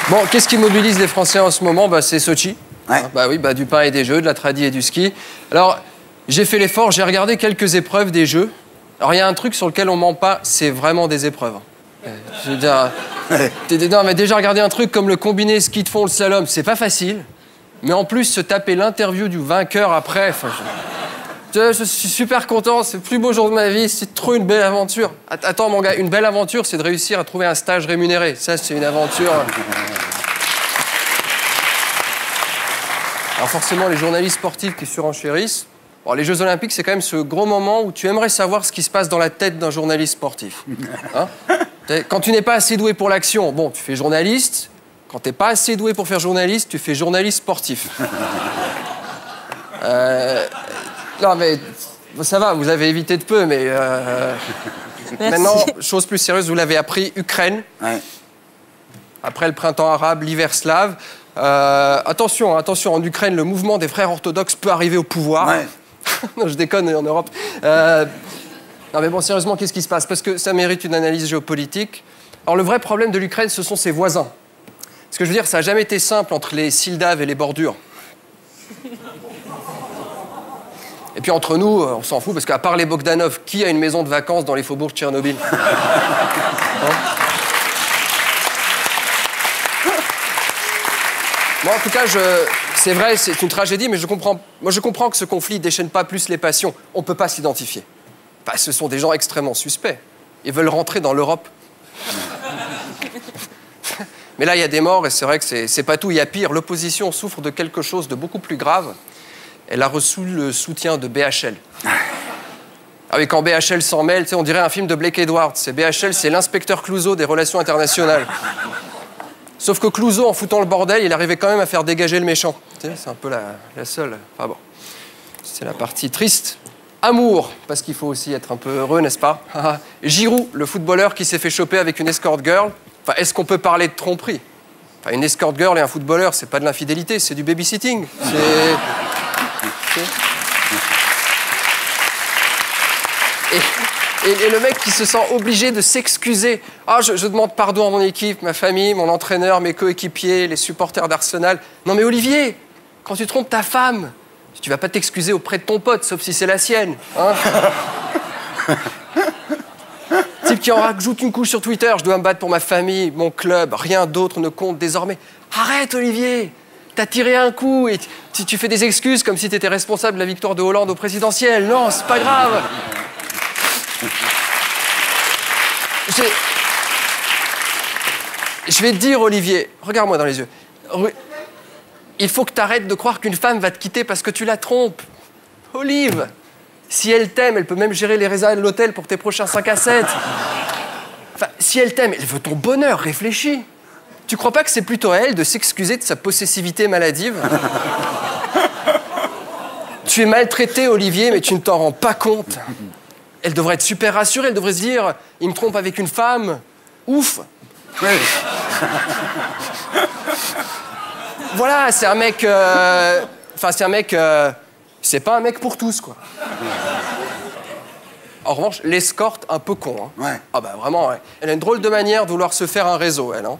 Bon, qu'est-ce qui mobilise les Français en ce moment? Bah, c'est Sochi. Ouais. Bah oui, bah, du pain et des jeux, de la tradi et du ski. Alors, j'ai fait l'effort, j'ai regardé quelques épreuves des jeux. Alors, il y a un truc sur lequel on ment pas, c'est vraiment des épreuves. Je veux dire, non, mais déjà, regarder un truc comme le combiné ski de fond, le slalom, c'est pas facile. Mais en plus, se taper l'interview du vainqueur après, je suis super content, c'est le plus beau jour de ma vie, c'est trop une belle aventure. Attends, mon gars, une belle aventure, c'est de réussir à trouver un stage rémunéré. Ça, c'est une aventure. Alors forcément, les journalistes sportifs qui surenchérissent. Bon, les Jeux Olympiques, c'est quand même ce gros moment où tu aimerais savoir ce qui se passe dans la tête d'un journaliste sportif. Hein? Quand tu n'es pas assez doué pour l'action, bon, tu fais journaliste. Quand tu n'es pas assez doué pour faire journaliste, tu fais journaliste sportif. Non, mais ça va, vous avez évité de peu, mais... Maintenant, chose plus sérieuse, vous l'avez appris, Ukraine. Ouais. Après le printemps arabe, l'hiver slave. Attention, en Ukraine, le mouvement des frères orthodoxes peut arriver au pouvoir. Ouais. Non, je déconne, en Europe. Non, mais bon, sérieusement, qu'est-ce qui se passe? Parce que ça mérite une analyse géopolitique. Alors, le vrai problème de l'Ukraine, ce sont ses voisins. Ce que je veux dire, ça n'a jamais été simple entre les Sildaves et les Bordures. Et puis entre nous, on s'en fout, parce qu'à part les Bogdanov, qui a une maison de vacances dans les faubourgs de Tchernobyl? Hein? Bon, en tout cas, c'est vrai, c'est une tragédie, mais je comprends que ce conflit déchaîne pas plus les passions. On peut pas s'identifier. Enfin, ce sont des gens extrêmement suspects. Ils veulent rentrer dans l'Europe. Mais là, il y a des morts, et c'est vrai que c'est pas tout. Il y a pire. L'opposition souffre de quelque chose de beaucoup plus grave. Elle a reçu le soutien de BHL. Ah oui, quand BHL s'en mêle, on dirait un film de Blake Edwards. BHL, c'est l'inspecteur Clouseau des relations internationales. Sauf que Clouseau, en foutant le bordel, il arrivait quand même à faire dégager le méchant. C'est un peu la seule. Enfin bon, c'est la partie triste. Amour, parce qu'il faut aussi être un peu heureux, n'est-ce pas? Giroud, le footballeur qui s'est fait choper avec une escort girl. Enfin, est-ce qu'on peut parler de tromperie? Enfin, une escort girl et un footballeur, c'est pas de l'infidélité, c'est du babysitting. Et le mec qui se sent obligé de s'excuser. Ah, je demande pardon à mon équipe, ma famille, mon entraîneur, mes coéquipiers, les supporters d'Arsenal. Non mais Olivier, quand tu trompes ta femme, tu vas pas t'excuser auprès de ton pote, sauf si c'est la sienne. Hein? Type qui en rajoute une couche sur Twitter, je dois me battre pour ma famille, mon club, rien d'autre ne compte désormais. Arrête Olivier, t'as tiré un coup et tu fais des excuses comme si t'étais responsable de la victoire de Hollande au présidentiel. Non, c'est pas grave. Je vais te dire, Olivier, regarde-moi dans les yeux. Il faut que tu arrêtes de croire qu'une femme va te quitter parce que tu la trompes. Olive, si elle t'aime, elle peut même gérer les réserves de l'hôtel pour tes prochains 5 à 7. Enfin, si elle t'aime, elle veut ton bonheur, réfléchis. Tu crois pas que c'est plutôt à elle de s'excuser de sa possessivité maladive? Tu es maltraité, Olivier, mais tu ne t'en rends pas compte. Elle devrait être super rassurée, elle devrait se dire « Il me trompe avec une femme, ouf !» Voilà, c'est un mec... Enfin, c'est un mec... C'est pas un mec pour tous, quoi. En revanche, l'escorte, un peu con. Hein. Ouais. Ah bah vraiment, ouais. Elle a une drôle de manière de vouloir se faire un réseau, elle. Hein.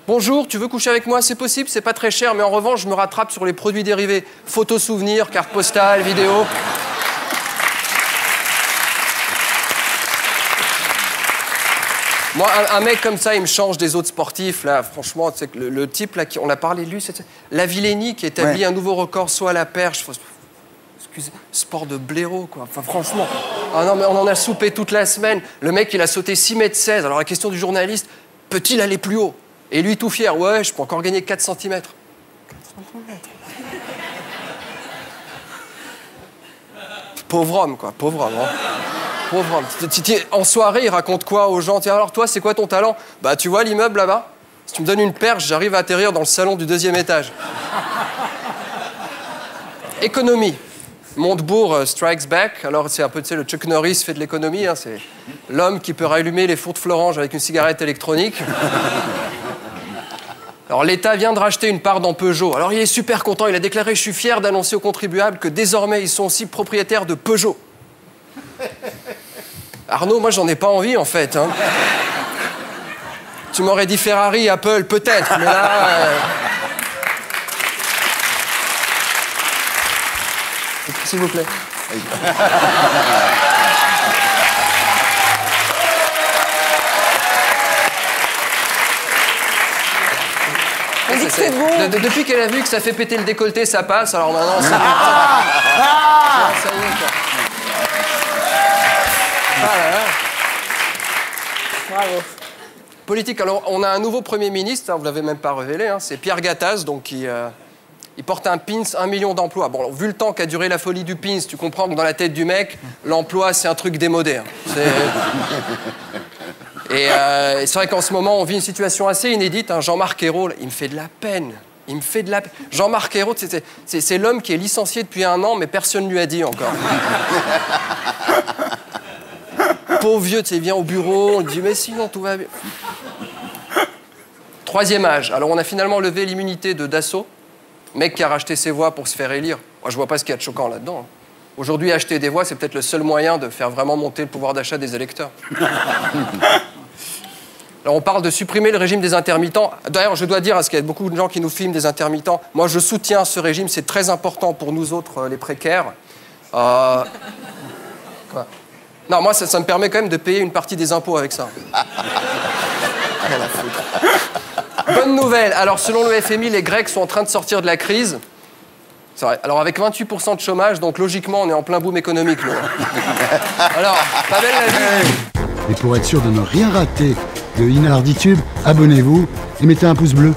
Bonjour, tu veux coucher avec moi? C'est possible, c'est pas très cher, mais en revanche, je me rattrape sur les produits dérivés. Photos, souvenirs, cartes postales, vidéos... Moi, un mec comme ça, il me change des autres sportifs, là, franchement, tu sais, le type, là, on a parlé de lui, c'est Lavillenie qui établit un nouveau record, soit à la perche, excusez, sport de blaireau, quoi, enfin, franchement. Ah non, mais on en a soupé toute la semaine. Le mec, il a sauté 6,16 m. Alors, la question du journaliste, peut-il aller plus haut? Et lui, tout fier, ouais, je peux encore gagner 4 cm. 4 cm. Pauvre homme, quoi, pauvre homme, hein. Pauvre homme. En soirée, il raconte quoi aux gens? Tiens, alors toi, c'est quoi ton talent? Bah, tu vois l'immeuble là-bas? Si tu me donnes une perche, j'arrive à atterrir dans le salon du 2e étage. Économie. Montebourg strikes back. Alors, c'est un peu, tu sais, le Chuck Norris fait de l'économie. Hein, c'est l'homme qui peut rallumer les fours de Florange avec une cigarette électronique. Alors, l'État vient de racheter une part dans Peugeot. Alors, il est super content. Il a déclaré « Je suis fier d'annoncer aux contribuables que désormais, ils sont aussi propriétaires de Peugeot. » Arnaud, moi, j'en ai pas envie, en fait. Hein. Tu m'aurais dit Ferrari, Apple, peut-être, mais là... S'il vous plaît. On dit que c'est bon. Depuis qu'elle a vu que ça fait péter le décolleté, ça passe, alors maintenant... Ça y est, quoi. Ah là là. Bravo. Politique, alors on a un nouveau Premier ministre, hein, vous ne l'avez même pas révélé, hein, c'est Pierre Gattaz, donc il porte un pins 1 million d'emplois. Bon, alors, vu le temps qu'a duré la folie du pins, tu comprends que dans la tête du mec, l'emploi c'est un truc démodé. Hein. Et c'est vrai qu'en ce moment, on vit une situation assez inédite. Hein. Jean-Marc Ayrault, il me fait de la peine. Il me fait de la peine. Jean-Marc Ayrault, c'est l'homme qui est licencié depuis 1 an, mais personne ne lui a dit encore. Pauvre vieux, tu sais, il vient au bureau, on lui dit, mais sinon, tout va bien. 3e âge. Alors, on a finalement levé l'immunité de Dassault, mec qui a racheté ses voix pour se faire élire. Moi, je vois pas ce qu'il y a de choquant là-dedans. Aujourd'hui, acheter des voix, c'est peut-être le seul moyen de faire vraiment monter le pouvoir d'achat des électeurs. Alors, on parle de supprimer le régime des intermittents. D'ailleurs, je dois dire, parce qu'il y a beaucoup de gens qui nous filment des intermittents, moi, je soutiens ce régime, c'est très important pour nous autres, les précaires. Quoi ? Non, moi, ça me permet quand même de payer une partie des impôts avec ça. Bonne nouvelle. Alors, selon le FMI, les Grecs sont en train de sortir de la crise. C'est vrai. Alors, avec 28% de chômage, donc logiquement, on est en plein boom économique, nous. Alors, pas belle la vie. Et pour être sûr de ne rien rater de Inarditube, abonnez-vous et mettez un pouce bleu.